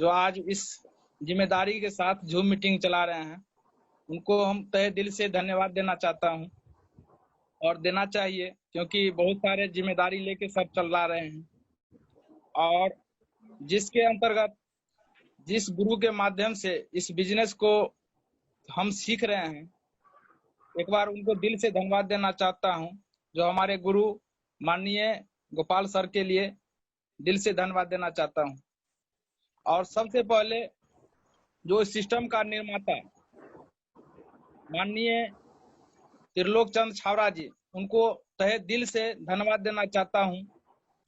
जो आज इस जिम्मेदारी के साथ जूम मीटिंग चला रहे हैं, उनको हम तहे दिल से धन्यवाद देना चाहता हूं और देना चाहिए, क्योंकि बहुत सारे जिम्मेदारी लेके सब चला रहे हैं। और जिसके अंतर्गत जिस गुरु के माध्यम से इस बिजनेस को हम सीख रहे हैं, एक बार उनको दिल से धन्यवाद देना चाहता हूं। जो हमारे गुरु माननीय गोपाल सर के लिए दिल से धन्यवाद देना चाहता हूं। और सबसे पहले जो सिस्टम का निर्माता माननीय त्रिलोक चंद छावरा जी, उनको तहे दिल से धन्यवाद देना चाहता हूं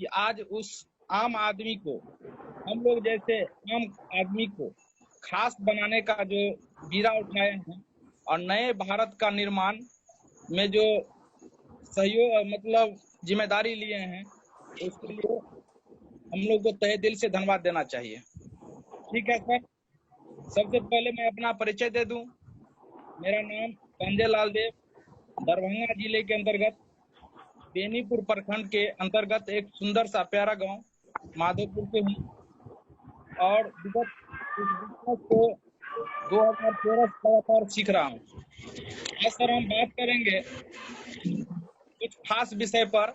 कि आज उस आम आदमी को, हम लोग जैसे आम आदमी को खास बनाने का जो बीड़ा उठाए हैं और नए भारत का निर्माण में जो सहयोग मतलब जिम्मेदारी लिए हैं, उसके लिए हम लोग को तहे दिल से धन्यवाद देना चाहिए। ठीक है सर, सबसे पहले मैं अपना परिचय दे दूं। मेरा नाम संजय लाल देव, दरभंगा जिले के अंतर्गत बेनीपुर प्रखंड के अंतर्गत एक सुंदर सा प्यारा गांव माधोपुर से हूँ और विगत इस बिजनेस को 2013 से लगातार सीख रहा हूँ। आज सर हम बात करेंगे कुछ खास विषय पर,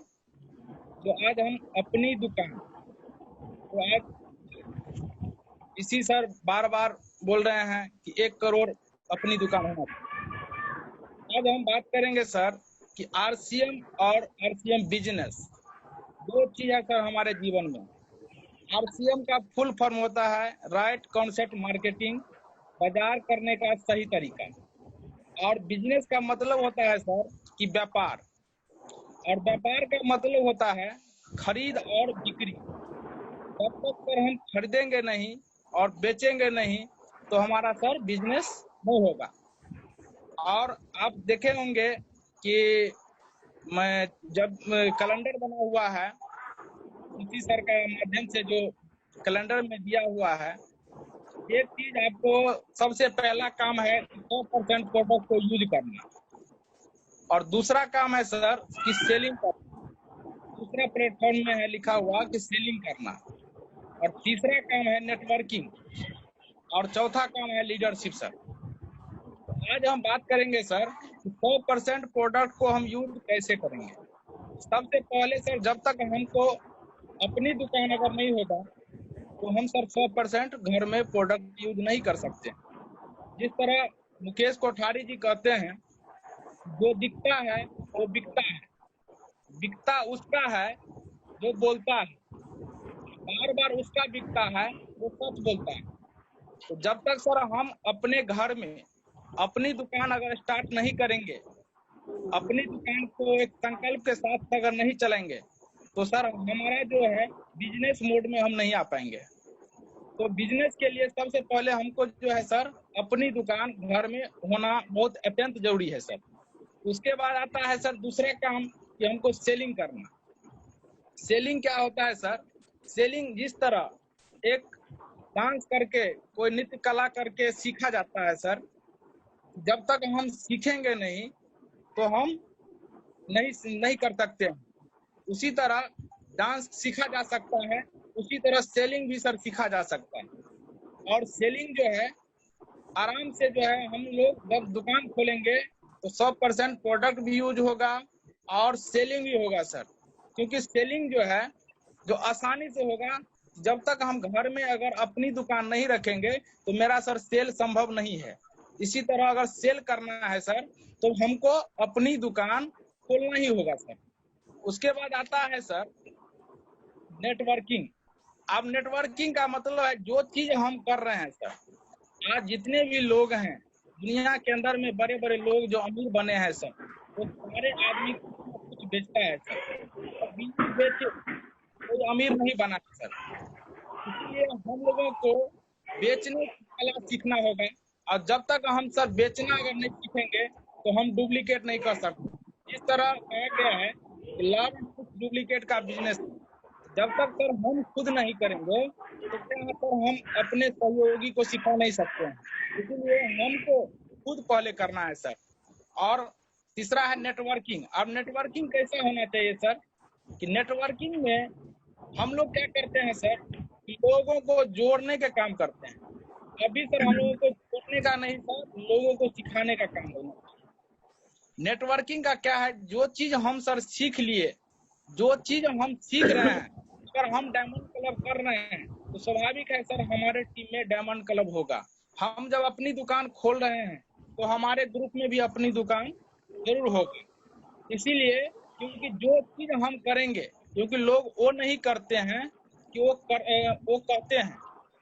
जो आज हम अपनी दुकान, तो आज इसी सर बार बार बोल रहे हैं कि 1 करोड़ अपनी दुकान होना चाहिए। आज हम बात करेंगे सर कि आरसीएम और आरसीएम बिजनेस दो चीज है सर हमारे जीवन में। आरसीएम का फुल फॉर्म होता है राइट कॉन्सेप्ट मार्केटिंग, बाजार करने का सही तरीका। और बिजनेस का मतलब होता है सर कि व्यापार, और व्यापार का मतलब होता है खरीद और बिक्री। जब तक सर हम खरीदेंगे नहीं और बेचेंगे नहीं तो हमारा सर बिजनेस नहीं होगा। और आप देखे होंगे कि मैं जब कैलेंडर बना हुआ है, इसी सर का माध्यम से जो कैलेंडर में दिया हुआ है, एक चीज आपको सबसे पहला काम है 100% प्रोडक्ट को यूज करना, और दूसरा काम है सर कि सेलिंग करना। दूसरा प्लेटफॉर्म में है लिखा हुआ कि सेलिंग करना, और तीसरा काम है नेटवर्किंग, और चौथा काम है लीडरशिप सर। तो आज हम बात करेंगे सर 100% प्रोडक्ट को हम यूज कैसे करेंगे। सबसे पहले सर, जब तक हमको अपनी दुकान अगर नहीं होगा तो हम सर 100% घर में प्रोडक्ट यूज नहीं कर सकते। जिस तरह मुकेश कोठारी जी कहते हैं, जो दिखता है वो बिकता है, बिकता उसका है जो बोलता है, बार बार उसका बिकता है वो सच बोलता है। तो जब तक सर हम अपने घर में अपनी दुकान अगर स्टार्ट नहीं करेंगे, अपनी दुकान को एक संकल्प के साथ अगर नहीं चलेंगे, तो सर हमारा जो है बिजनेस मोड में हम नहीं आ पाएंगे। तो बिजनेस के लिए सबसे पहले हमको जो है सर अपनी दुकान घर में होना बहुत अत्यंत जरूरी है सर। उसके बाद आता है सर दूसरा काम कि हमको सेलिंग करना। सेलिंग क्या होता है सर? सेलिंग जिस तरह एक डांस करके, कोई नृत्य कला करके सीखा जाता है सर, जब तक हम सीखेंगे नहीं तो हम नहीं कर सकते हैं। उसी तरह डांस सीखा जा सकता है, उसी तरह सेलिंग भी सर सीखा जा सकता है। और सेलिंग जो है आराम से जो है, हम लोग जब दुकान खोलेंगे तो 100% प्रोडक्ट भी यूज होगा और सेलिंग भी होगा सर। क्योंकि सेलिंग जो है जो आसानी से होगा। जब तक हम घर में अगर अपनी दुकान नहीं रखेंगे तो मेरा सर सेल संभव नहीं है। इसी तरह अगर सेल करना है सर तो हमको अपनी दुकान खोलना ही होगा सर। उसके बाद आता है सर नेटवर्किंग। अब नेटवर्किंग का मतलब है जो चीज हम कर रहे हैं सर, आज जितने भी लोग हैं दुनिया के अंदर में, बड़े बड़े लोग जो अमीर बने हैं सर, वो सारे आदमी कुछ बेचता है सर, और बिना बेचे कोई अमीर नहीं बना है सर। इसलिए हम लोगों को बेचने की कला सीखना होगा, और जब तक हम सर बेचना अगर नहीं सीखेंगे तो हम डुप्लीकेट नहीं कर सकते। इस तरह कहा गया है कि लाभ डुप्लीकेट का बिजनेस। जब तक सर हम खुद नहीं करेंगे तो क्या पर हम अपने सहयोगी को सिखा नहीं सकते हैं। इसलिए हमको खुद पहले करना है सर। और तीसरा है नेटवर्किंग। अब नेटवर्किंग कैसा होना चाहिए सर कि नेटवर्किंग में हम लोग क्या करते हैं सर लोगों को जोड़ने का काम करते हैं। अभी सर हम लोगों को जोड़ने का नहीं सर, लोगों को सिखाने का काम होना चाहिए। नेटवर्किंग का क्या है, जो चीज हम सर सीख लिए, जो चीज हम सीख रहे हैं, अगर हम डायमंड क्लब कर रहे हैं तो स्वाभाविक है सर हमारे टीम में डायमंड क्लब होगा। हम जब अपनी दुकान खोल रहे हैं तो हमारे ग्रुप में भी अपनी दुकान जरूर होगी। इसीलिए क्योंकि जो चीज हम करेंगे, क्योंकि लोग वो नहीं करते हैं कि वो कहते हैं,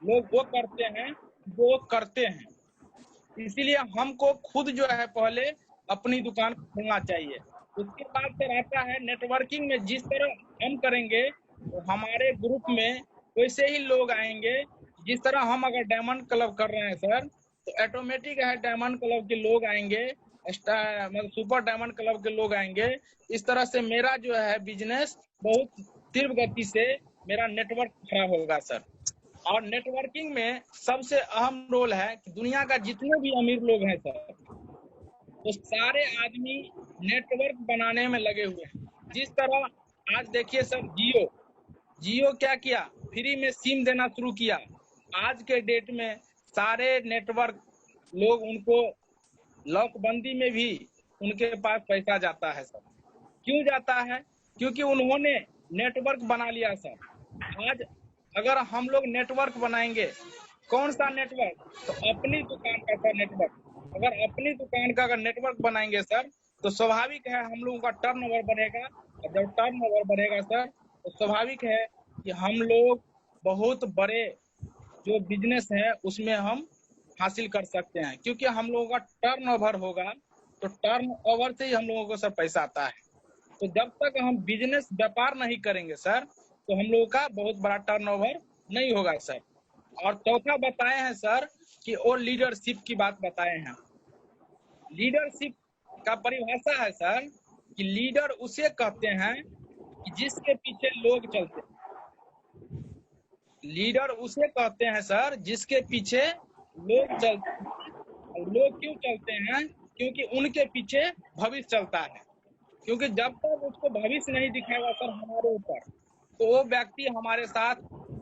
लोग वो करते हैं वो करते हैं। इसीलिए हमको खुद जो है पहले अपनी दुकान खोलना चाहिए। उसके बाद सर आता है नेटवर्किंग में, जिस तरह हम करेंगे तो हमारे ग्रुप में वैसे ही लोग आएंगे। जिस तरह हम अगर डायमंड क्लब कर रहे हैं सर, तो ऑटोमेटिक है डायमंड क्लब के लोग आएंगे, मतलब सुपर डायमंड क्लब के लोग आएंगे। इस तरह से मेरा जो है बिजनेस बहुत तीव्र गति से मेरा नेटवर्क खड़ा होगा सर। और नेटवर्किंग में सबसे अहम रोल है कि दुनिया का जितने भी अमीर लोग हैं सर, तो सारे आदमी नेटवर्क बनाने में लगे हुए हैं। जिस तरह आज देखिए सर, जियो क्या किया, फ्री में सिम देना शुरू किया। आज के डेट में सारे नेटवर्क लोग, उनको लॉकबंदी में भी उनके पास पैसा जाता है सर। क्यों जाता है? क्योंकि उन्होंने नेटवर्क बना लिया सर। आज अगर हम लोग नेटवर्क बनाएंगे, कौन सा नेटवर्क? तो अपनी दुकान का सर नेटवर्क। अगर अपनी दुकान का अगर नेटवर्क बनाएंगे सर, तो स्वाभाविक है हम लोगों का टर्नओवर बढ़ेगा। और जब टर्नओवर बढ़ेगा सर, तो स्वाभाविक है कि हम लोग बहुत बड़े जो बिजनेस है उसमें हम हासिल कर सकते हैं। क्योंकि हम लोगों का टर्नओवर होगा, तो टर्नओवर से ही हम लोगों को सर पैसा आता है। तो जब तक हम बिजनेस व्यापार नहीं करेंगे सर, तो हम लोगों का बहुत बड़ा टर्नओवर नहीं होगा सर। और चौथा बताए हैं सर कि वो लीडरशिप की बात बताए हैं। लीडरशिप का परिभाषा है सर कि लीडर उसे कहते हैं कि जिसके पीछे लोग चलते हैं। लीडर उसे कहते हैं सर जिसके पीछे लोग चलते हैं। और लोग क्यों चलते हैं? क्योंकि उनके पीछे भविष्य चलता है। क्योंकि जब तक उसको भविष्य नहीं दिखाएगा सर हमारे ऊपर, तो वो व्यक्ति हमारे साथ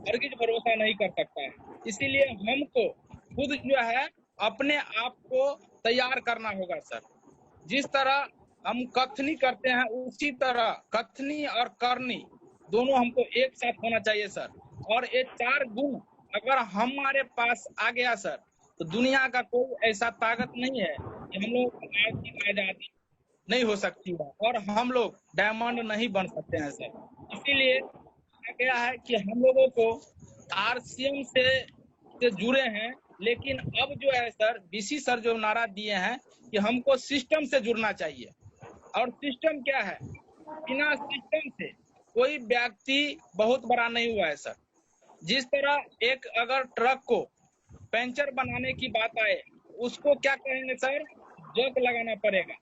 हरगिज भरोसा नहीं कर सकता है। इसीलिए हमको खुद जो है अपने आप को तैयार करना होगा सर। जिस तरह हम कथनी करते हैं, उसी तरह कथनी और करनी दोनों हमको एक साथ होना चाहिए सर। और ये 4 गुण अगर हमारे पास आ गया सर, तो दुनिया का कोई ऐसा ताकत नहीं है कि हम लोग आर्थिक आजादी नहीं हो सकती है और हम लोग डायमंड नहीं बन सकते हैं सर। इसीलिए कहा गया है कि हम लोगों को आरसीएम से जुड़े हैं, लेकिन अब जो है सर बीसी सर जो नारा दिए हैं कि हमको सिस्टम से जुड़ना चाहिए। और सिस्टम क्या है? बिना सिस्टम से कोई व्यक्ति बहुत बड़ा नहीं हुआ है सर। जिस तरह एक अगर ट्रक को पंचर बनाने की बात आए, उसको क्या कहेंगे सर? जॉक लगाना पड़ेगा।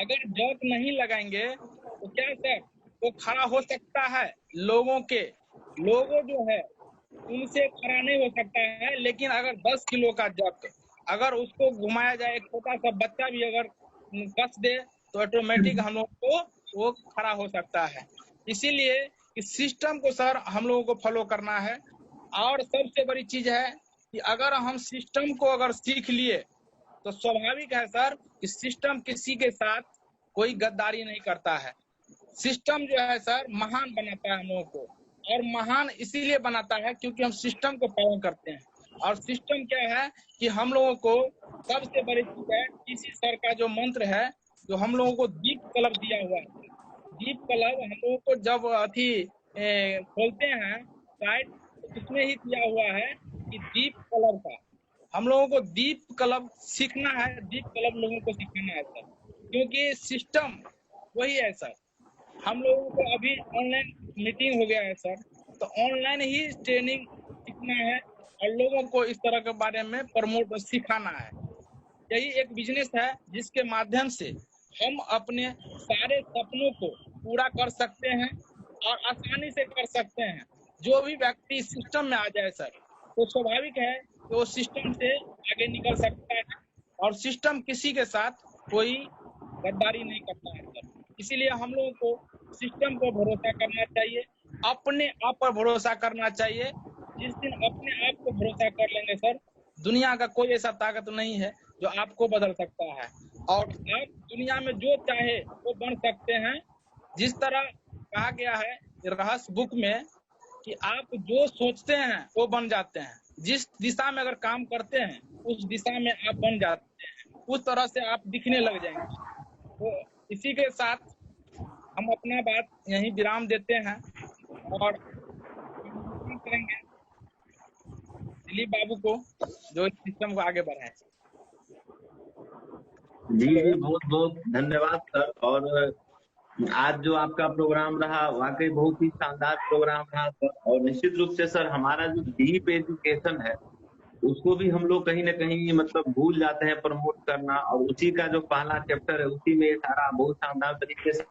अगर जॉक नहीं लगाएंगे तो क्या सर वो खड़ा हो सकता है? लोगों जो है उनसे खड़ा नहीं हो सकता है। लेकिन अगर 10 किलो का जॉक अगर उसको घुमाया जाए, एक छोटा सा बच्चा भी अगर कस दे, तो ऑटोमेटिक हम लोग को वो खड़ा हो सकता है। इसीलिए इस सिस्टम को सर हम लोगों को फॉलो करना है। और सबसे बड़ी चीज है कि अगर हम सिस्टम को अगर सीख लिए, तो स्वाभाविक है सर कि सिस्टम किसी के साथ कोई गद्दारी नहीं करता है। सिस्टम जो है सर महान बनाता है हम लोगों को। और महान इसीलिए बनाता है क्योंकि हम सिस्टम को पालन करते हैं। और सिस्टम क्या है कि हम लोगों को सबसे बड़ी चीज है, इसी सर का जो मंत्र है, जो हम लोगों को दीप कलश दिया हुआ है। दीप कलश हम लोगों को जब खोलते हैं साइट, तो उसमें ही दिया हुआ है कि दीप कलश का हम लोगों को दीप कलश सीखना है। दीप कलश लोगों को सिखाना है सर, क्योंकि सिस्टम वही है सर। हम लोगों को अभी ऑनलाइन मीटिंग हो गया है सर, तो ऑनलाइन ही ट्रेनिंग सीखना है और लोगों को इस तरह के बारे में प्रमोट सिखाना है। यही एक बिजनेस है जिसके माध्यम से हम अपने सारे सपनों को पूरा कर सकते हैं और आसानी से कर सकते हैं। जो भी व्यक्ति सिस्टम में आ जाए सर, तो स्वाभाविक है कि वो सिस्टम से आगे निकल सकता है। और सिस्टम किसी के साथ कोई गद्दारी नहीं करता है सर। इसीलिए हम लोगों को सिस्टम को भरोसा करना चाहिए। अपने आप पर भरोसा करना चाहिए। जिस दिन अपने आप को भरोसा कर लेंगे सर, दुनिया का कोई ऐसा ताकत नहीं है जो आपको बदल सकता है। और आप दुनिया में जो चाहे वो बन सकते हैं। जिस तरह कहा गया है रहस्य बुक में कि आप जो सोचते हैं वो बन जाते हैं। जिस दिशा में अगर काम करते हैं उस दिशा में आप बन जाते हैं, उस तरह से आप दिखने लग जाएंगे। तो इसी के साथ हम अपना बात यहीं विराम देते हैं और आमंत्रण करेंगे दिलीप बाबू को जो इस सिस्टम को आगे बढ़ाए। जी हेलो। जी, बहुत बहुत धन्यवाद सर। और आज जो आपका प्रोग्राम रहा वाकई बहुत ही शानदार प्रोग्राम रहा सर। और निश्चित रूप से सर हमारा जो डीप एजुकेशन है उसको भी हम लोग कहीं ना कहीं मतलब भूल जाते हैं प्रमोट करना। और उसी का जो पहला चैप्टर है उसी में ये सारा बहुत शानदार तरीके से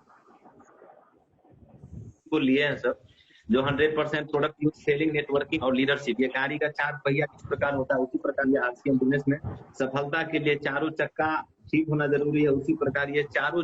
को लिए हैं सर। जो 100% प्रोडक्ट यूज सेलिंग नेटवर्किंग और लीडरशिप, ये गाड़ी का 4 पहिया किस प्रकार होता है उसी प्रकार ये आज के बिजनेस में सफलता के लिए चारों चक्का ठीक होना जरूरी है। उसी प्रकार ये चारों